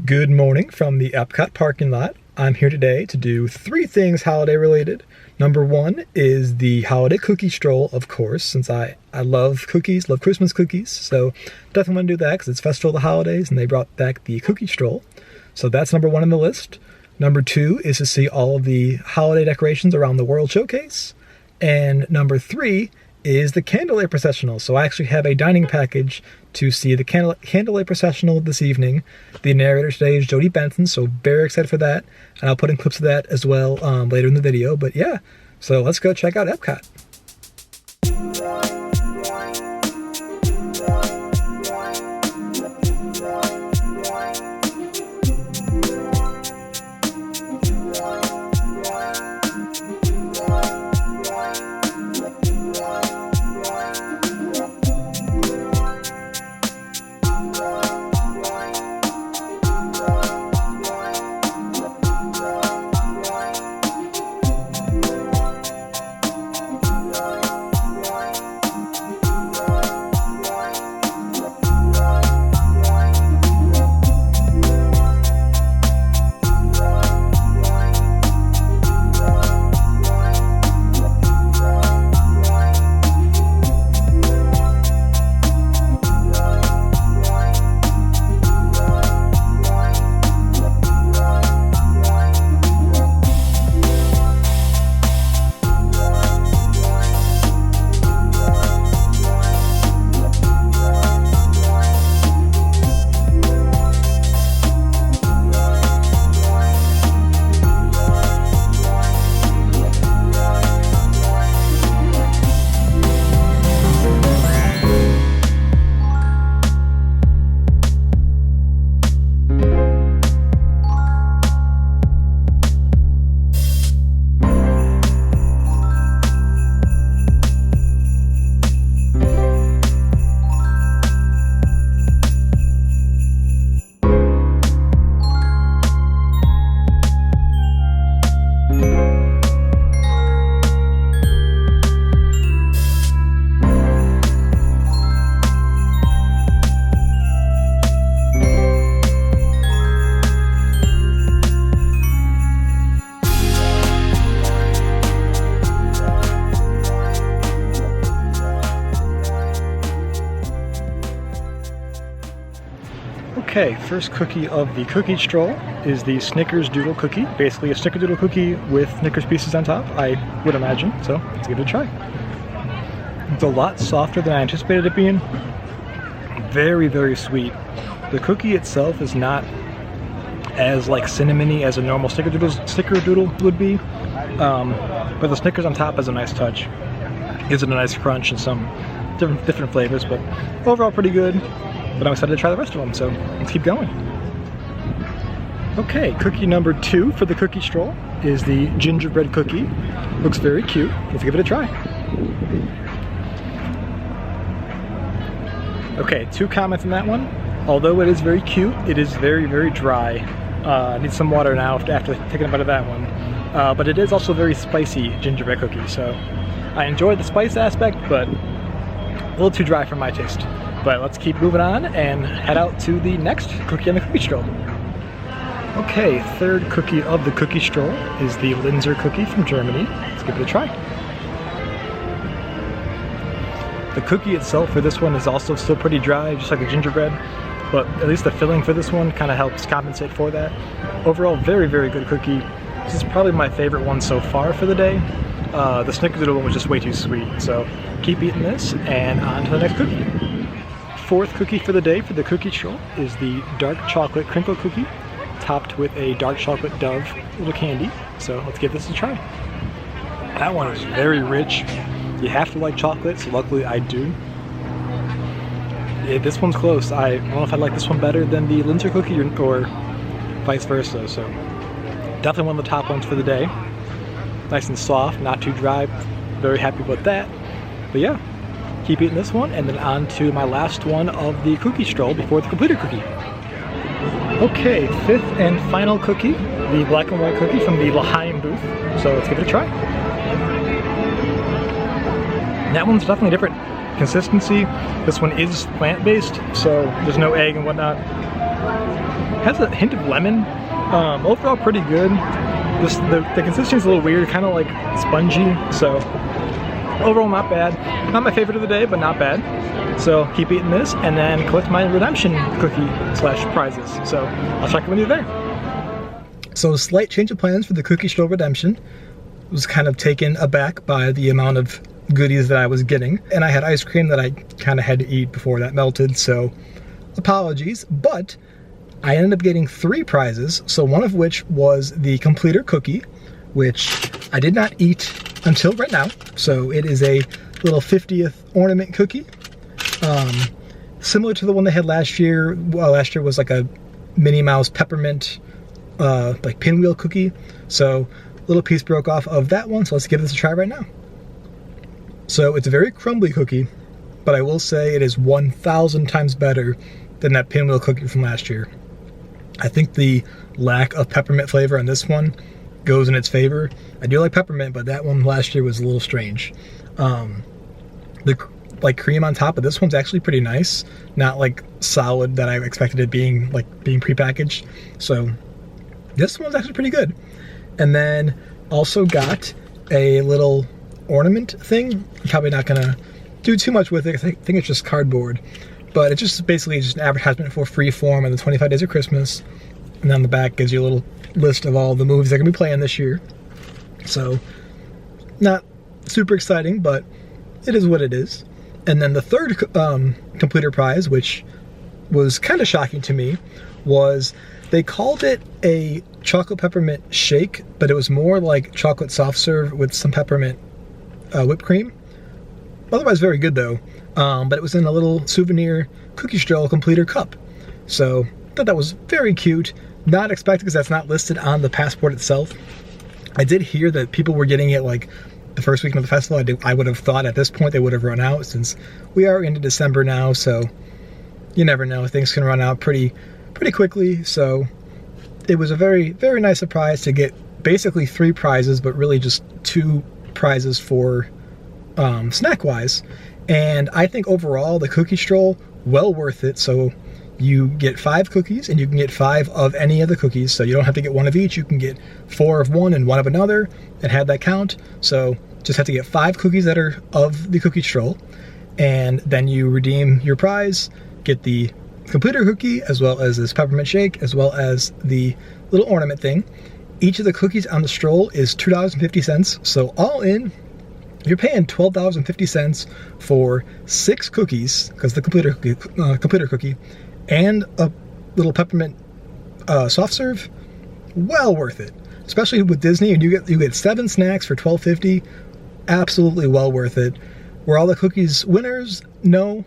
Good morning from the Epcot parking lot. I'm here today to do 3 things holiday related. Number 1 is the holiday cookie stroll, of course, since I love cookies, love Christmas cookies. So definitely want to do that because it's Festival of the Holidays and they brought back the cookie stroll. So that's number 1 on the list. Number 2 is to see all of the holiday decorations around the World Showcase. And number 3 is the Candlelight Processional. So I actually have a dining package to see the Candlelight Processional this evening. The narrator today is Jodi Benson, so very excited for that. And I'll put in clips of that as well later in the video. But yeah, so let's go check out Epcot. Okay, first cookie of the cookie stroll is the Snickers Doodle cookie. Basically a Snickerdoodle cookie with Snickers pieces on top, I would imagine. So let's give it a try. It's a lot softer than I anticipated it being. Very, very sweet. The cookie itself is not as like cinnamony as a normal Snickerdoodle would be. But the Snickers on top has a nice touch. Gives it a nice crunch and some different flavors, but overall pretty good. But I'm excited to try the rest of them, so let's keep going. Okay, cookie number 2 for the cookie stroll is the gingerbread cookie. Looks very cute. Let's give it a try. Okay, 2 comments on that one. Although it is very cute, it is very, very dry. I need some water now after taking a bite of that one. But it is also very spicy gingerbread cookie, so I enjoyed the spice aspect, but a little too dry for my taste. But let's keep moving on and head out to the next cookie on the cookie stroll. Okay, 3rd cookie of the cookie stroll is the Linzer cookie from Germany. Let's give it a try. The cookie itself for this one is also still pretty dry, just like the gingerbread, but at least the filling for this one kind of helps compensate for that. Overall, very, very good cookie. This is probably my favorite one so far for the day. The Snickerdoodle one was just way too sweet, so keep eating this and on to the next cookie. 4th cookie for the day for the cookie stroll is the dark chocolate crinkle cookie, topped with a dark chocolate Dove little candy. So let's give this a try. That one is very rich. You have to like chocolate, so luckily I do. Yeah, this one's close. I don't know if I like this one better than the Linzer cookie or vice versa. So definitely one of the top ones for the day. Nice and soft, not too dry. Very happy about that. But yeah. Keep eating this one, and then on to my last one of the cookie stroll before the completed cookie. Okay, 5th and final cookie, the black and white cookie from the L'Chaim booth. So let's give it a try. That one's definitely different consistency. This one is plant-based, so there's no egg and whatnot. has a hint of lemon. Overall pretty good. Just the consistency is a little weird, kind of like spongy, so overall not bad. Not my favorite of the day, but not bad. So keep eating this and then collect my redemption cookie / prizes. So I'll check in with you there. So a slight change of plans for the cookie stroll redemption. Was kind of taken aback by the amount of goodies that I was getting, and I had ice cream that I kind of had to eat before that melted, so apologies. But I ended up getting 3 prizes, so one of which was the completer cookie, which I did not eat until right now. So it is a little 50th ornament cookie, similar to the one they had last year. Well, last year was like a Minnie Mouse peppermint like pinwheel cookie, so little piece broke off of that one, so let's give this a try right now. So it's a very crumbly cookie, but I will say it is 1,000 times better than that pinwheel cookie from last year. I think the lack of peppermint flavor on this one goes in its favor. I do like peppermint, but that one last year was a little strange. The cream on top of this one's actually pretty nice, not like solid that I expected it being prepackaged. So this one's actually pretty good. And then also got a little ornament thing. I'm probably not gonna do too much with it. I think it's just cardboard, but it's just basically just an advertisement for Freeform and the 25 Days of Christmas. And on the back gives you a little list of all the movies they're gonna be playing this year. So not super exciting, but it is what it is. And then the third completer prize, which was kind of shocking to me, was they called it a chocolate peppermint shake, but it was more like chocolate soft serve with some peppermint whipped cream. Otherwise very good though, but it was in a little souvenir cookie stroll completer cup. So I thought that was very cute. Not expected because that's not listed on the passport itself. I did hear that people were getting it like the first weekend of the festival. I would have thought at this point they would have run out, since we are into December now, so you never know, things can run out pretty quickly. So it was a very, very nice surprise to get basically 3 prizes, but really just 2 prizes for snack wise. And I think overall the cookie stroll, well worth it. So you get 5 cookies and you can get 5 of any of the cookies. So you don't have to get 1 of each. You can get 4 of one and 1 of another and have that count. So just have to get 5 cookies that are of the cookie stroll, and then you redeem your prize, get the completer cookie, as well as this peppermint shake, as well as the little ornament thing. Each of the cookies on the stroll is $2.50, so all in, you're paying $12.50 for 6 cookies, because the completer cookie, and a little peppermint soft serve. Well worth it, especially with Disney, and you get 7 snacks for $12.50. Absolutely well worth it. Were all the cookies winners? No.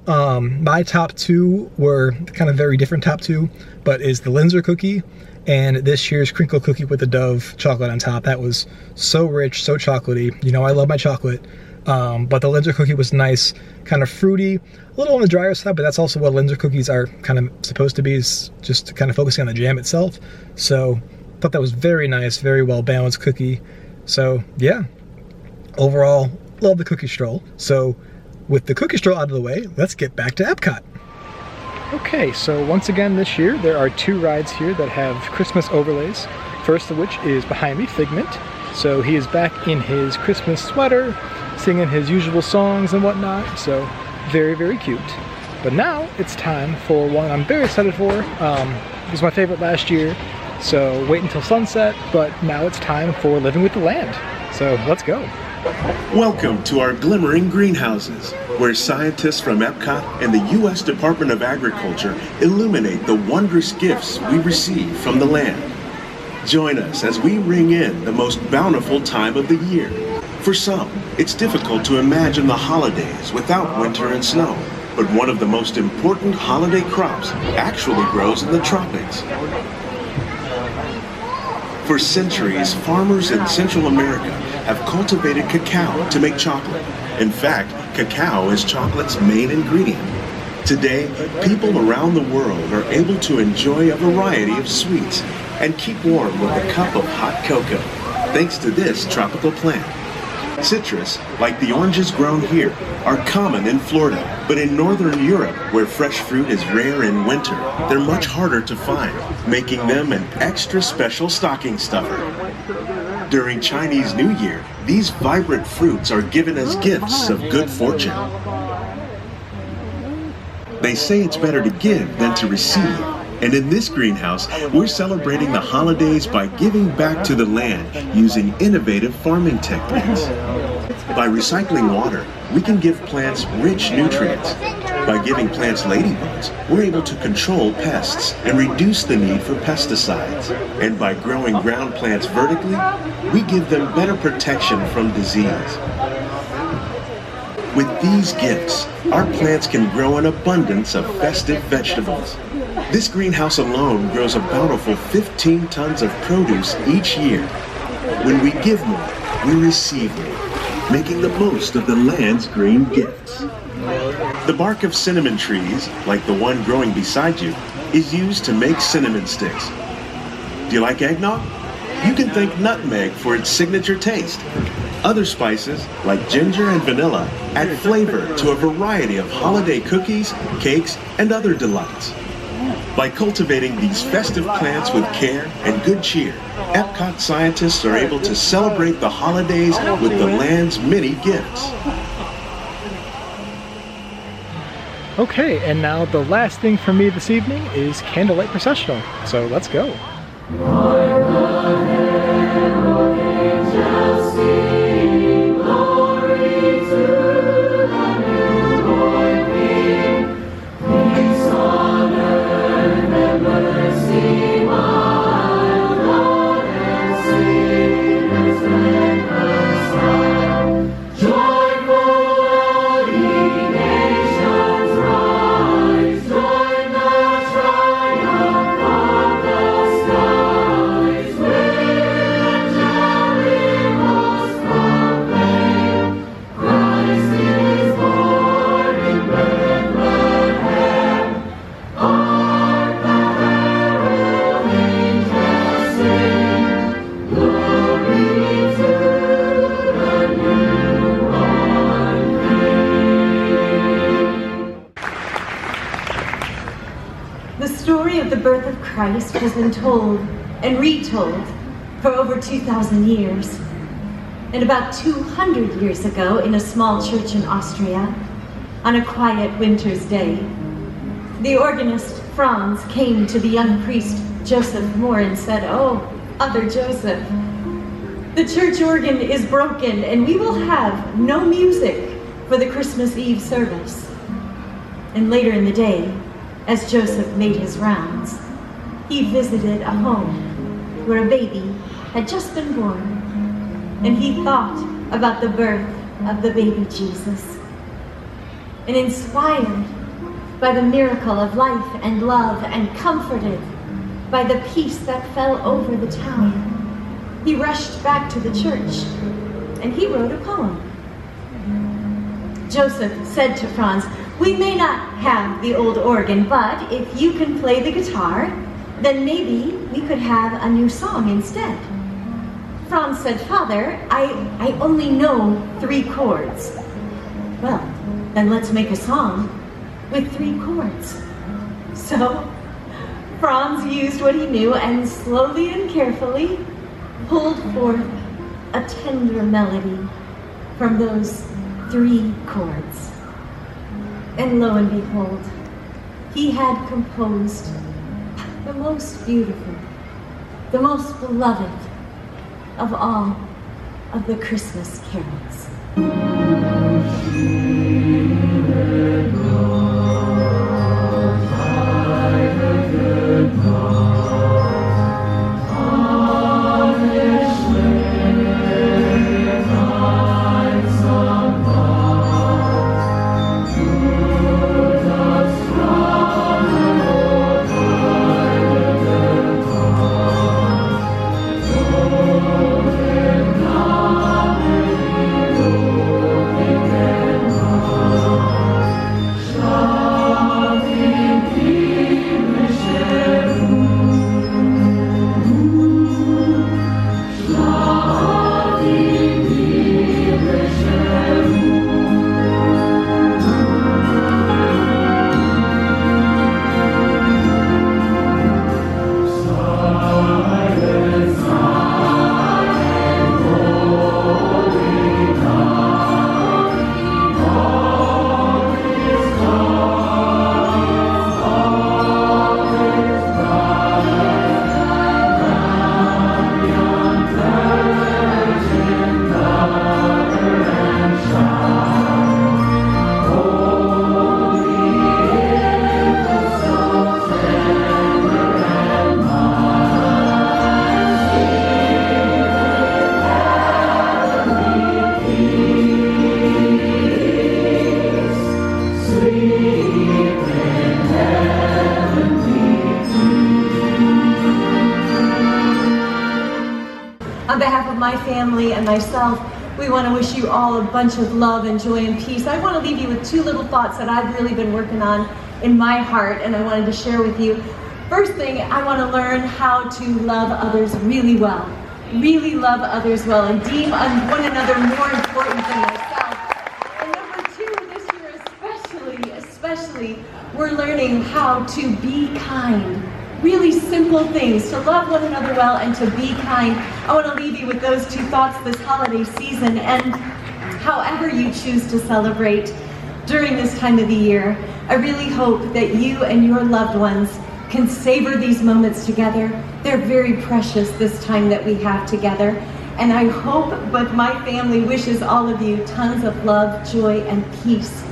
My top 2 were kind of very different top 2, but is the Linzer cookie and this year's crinkle cookie with the Dove chocolate on top. That was so rich, so chocolatey. You know I love my chocolate. But the Linzer cookie was nice, kind of fruity, a little on the drier side, but that's also what Linzer cookies are kind of supposed to be, is just kind of focusing on the jam itself. So I thought that was very nice, very well balanced cookie. So yeah, overall, love the cookie stroll. So with the cookie stroll out of the way, let's get back to Epcot. Okay, so once again this year, there are 2 rides here that have Christmas overlays. First of which is behind me, Figment. So he is back in his Christmas sweater, singing his usual songs and whatnot. So very, very cute. But now it's time for one I'm very excited for. It was my favorite last year, so wait until sunset, but now it's time for Living with the Land. So let's go. Welcome to our glimmering greenhouses, where scientists from Epcot and the U.S. Department of Agriculture illuminate the wondrous gifts we receive from the land. Join us as we ring in the most bountiful time of the year. For some, it's difficult to imagine the holidays without winter and snow, but one of the most important holiday crops actually grows in the tropics. For centuries, farmers in Central America have cultivated cacao to make chocolate. In fact, cacao is chocolate's main ingredient. Today, people around the world are able to enjoy a variety of sweets and keep warm with a cup of hot cocoa, thanks to this tropical plant. Citrus, like the oranges grown here, are common in Florida, but in northern Europe, where fresh fruit is rare in winter, they're much harder to find, making them an extra special stocking stuffer. During Chinese New Year, these vibrant fruits are given as gifts of good fortune. They say it's better to give than to receive. And in this greenhouse, we're celebrating the holidays by giving back to the land using innovative farming techniques. By recycling water, we can give plants rich nutrients. By giving plants ladybugs, we're able to control pests and reduce the need for pesticides. And by growing ground plants vertically, we give them better protection from disease. With these gifts, our plants can grow an abundance of festive vegetables. This greenhouse alone grows a bountiful 15 tons of produce each year. When we give more, we receive more, making the most of the land's green gifts. The bark of cinnamon trees, like the one growing beside you, is used to make cinnamon sticks. Do you like eggnog? You can thank nutmeg for its signature taste. Other spices, like ginger and vanilla, add flavor to a variety of holiday cookies, cakes, and other delights. By cultivating these festive plants with care and good cheer, Epcot scientists are able to celebrate the holidays with the land's many gifts. Okay, and now the last thing for me this evening is Candlelight Processional. So let's go. Christ has been told and retold for over 2,000 years. And about 200 years ago, in a small church in Austria, on a quiet winter's day, the organist Franz came to the young priest Joseph Moore and said, "Oh, Father Joseph, the church organ is broken and we will have no music for the Christmas Eve service." And later in the day, as Joseph made his rounds, he visited a home where a baby had just been born, and he thought about the birth of the baby Jesus. And inspired by the miracle of life and love, and comforted by the peace that fell over the town, he rushed back to the church and he wrote a poem. Joseph said to Franz, "We may not have the old organ, but if you can play the guitar, then maybe we could have a new song instead." Franz said, "Father, I only know 3 chords." "Well, then let's make a song with 3 chords." So Franz used what he knew and slowly and carefully pulled forth a tender melody from those 3 chords. And lo and behold, he had composed the most beautiful, the most beloved of all of the Christmas carols. On behalf of my family and myself, we want to wish you all a bunch of love and joy and peace. I want to leave you with two little thoughts that I've really been working on in my heart, and I wanted to share with you. First thing, I want to learn how to love others really well. Really love others well and deem one another more important than myself. And number two, this year especially, we're learning how to be kind. Really simple things, to love one another well and to be kind. I want to leave you with those two thoughts this holiday season, and however you choose to celebrate during this time of the year, I really hope that you and your loved ones can savor these moments together. They're very precious this time that we have together. And I hope, but my family wishes all of you tons of love, joy, and peace.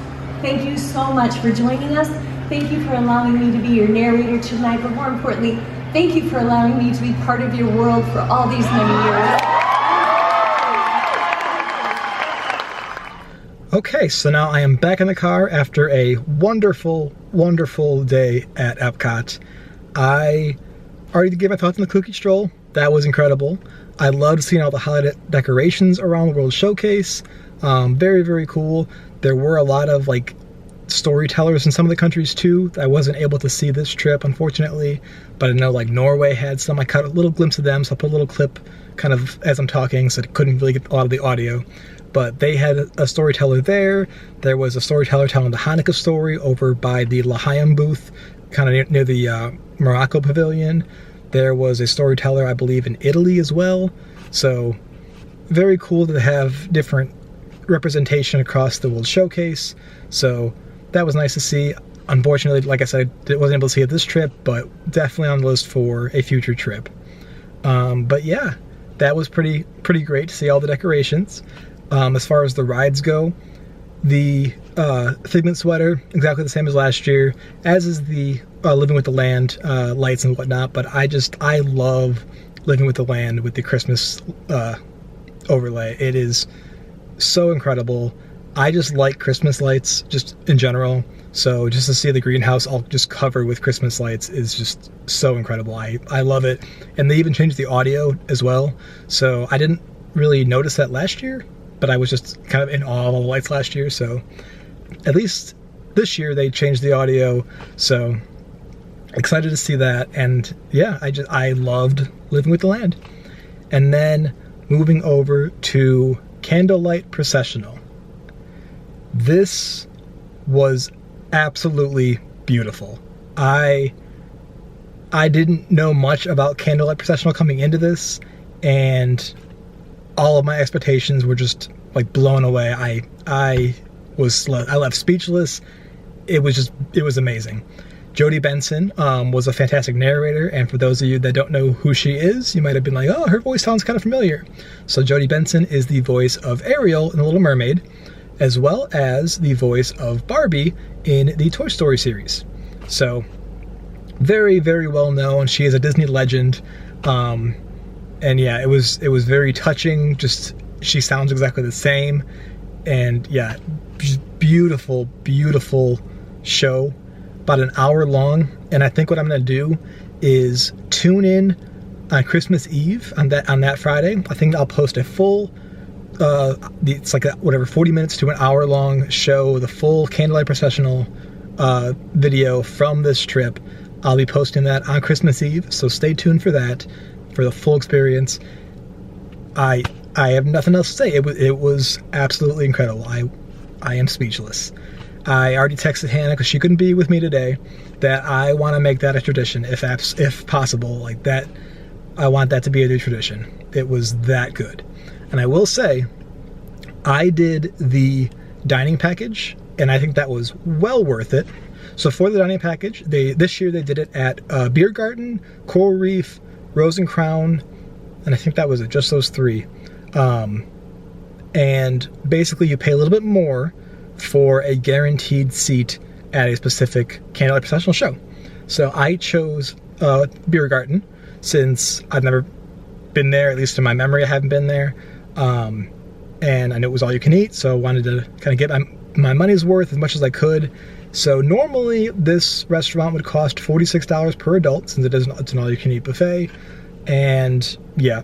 Thank you so much for joining us. Thank you for allowing me to be your narrator tonight, but more importantly, thank you for allowing me to be part of your world for all these many years. Okay, so now I am back in the car after a wonderful, wonderful day at Epcot. I already gave my thoughts on the cookie stroll. That was incredible. I loved seeing all the holiday decorations around the World Showcase. Very, very cool. There were a lot of storytellers in some of the countries too. I wasn't able to see this trip, unfortunately, but I know Norway had some. I caught a little glimpse of them, so I'll put a little clip kind of as I'm talking, so I couldn't really get a lot of the audio. But they had a storyteller there. There was a storyteller telling the Hanukkah story over by the L'Chaim booth, kind of near the Morocco pavilion. There was a storyteller, I believe, in Italy as well. So very cool to have different representation across the World Showcase. So that was nice to see. Unfortunately, like I said, I wasn't able to see it this trip, but definitely on the list for a future trip. But yeah, that was pretty great to see all the decorations. As far as the rides go, the Figment Sweater, exactly the same as last year, as is the Living with the Land lights and whatnot, but I love Living with the Land with the Christmas overlay. It is so incredible. I just like Christmas lights just in general, so just to see the greenhouse all just covered with Christmas lights is just so incredible. I love it. And they even changed the audio as well, so I didn't really notice that last year, but I was just kind of in awe of all the lights last year, so at least this year they changed the audio, so excited to see that. And yeah, I loved Living with the Land. And then moving over to Candlelight Processional. This was absolutely beautiful. I didn't know much about Candlelight Processional coming into this, and all of my expectations were just blown away. I left speechless. It was amazing. Jodi Benson was a fantastic narrator, and for those of you that don't know who she is, you might have been like, oh, her voice sounds kind of familiar. So Jodi Benson is the voice of Ariel in The Little Mermaid, as well as the voice of Barbie in the Toy Story series. So very, very well known. She is a Disney legend. And yeah, it was very touching. Just, she sounds exactly the same. And yeah, just beautiful, beautiful show. About an hour long. And I think what I'm going to do is tune in on Christmas Eve on that Friday. I think I'll post a full, it's 40 minutes to an hour long show, the full Candlelight Processional video from this trip. I'll be posting that on Christmas Eve, so stay tuned for that, for the full experience. I have nothing else to say. It was absolutely incredible. I am speechless. I already texted Hannah, because she couldn't be with me today, that I want to make that a tradition, if possible. That, I want that to be a new tradition. It was that good. And I will say, I did the dining package, and I think that was well worth it. So for the dining package, this year they did it at Beer Garden, Coral Reef, Rose and Crown, and I think that was it, just those three. And basically you pay a little bit more for a guaranteed seat at a specific Candlelight Processional show. So I chose Beer Garden, since I've never been there, at least in my memory I haven't been there. And I knew it was all you can eat, so I wanted to kind of get my money's worth as much as I could. So normally this restaurant would cost $46 per adult, since it's an all you can eat buffet. And yeah,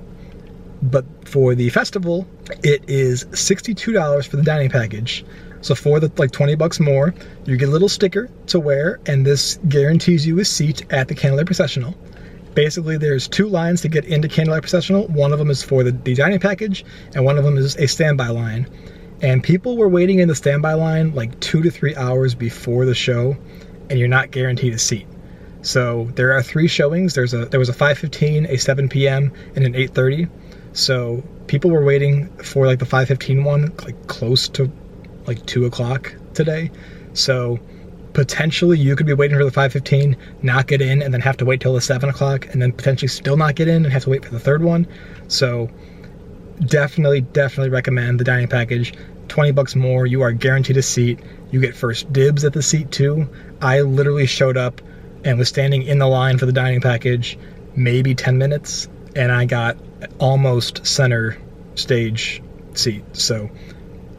But for the festival, it is $62 for the dining package. So for the like $20 more, you get a little sticker to wear, and this guarantees you a seat at the Candlelight Processional. Basically, there's 2 lines to get into Candlelight Processional. One of them is for the dining package, and one of them is a standby line. And people were waiting in the standby line like 2 to 3 hours before the show, and you're not guaranteed a seat. So there are 3 showings. There was a 5:15, a 7 p.m., and an 8:30. So people were waiting for like the 5:15 one, like close to like 2 o'clock today. So potentially you could be waiting for the 5:15, not get in, and then have to wait till the 7 o'clock, and then potentially still not get in and have to wait for the 3rd one. So definitely recommend the dining package. $20 more, you are guaranteed a seat. You get first dibs at the seat too. I literally showed up and was standing in the line for the dining package maybe 10 minutes, and I got almost center stage seat. So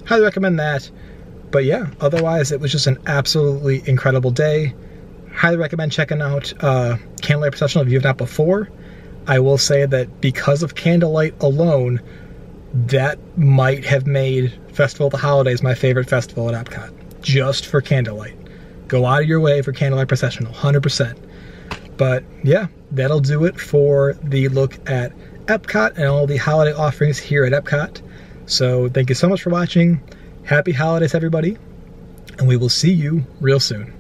highly recommend that. But yeah, otherwise it was just an absolutely incredible day. Highly recommend checking out Candlelight Processional if you have not before. I will say that because of candlelight alone, that might have made Festival of the Holidays my favorite festival at Epcot. Just for candlelight. Go out of your way for Candlelight Processional, 100%. But yeah, that'll do it for the look at Epcot and all the holiday offerings here at Epcot. So thank you so much for watching. Happy holidays, everybody, and we will see you real soon.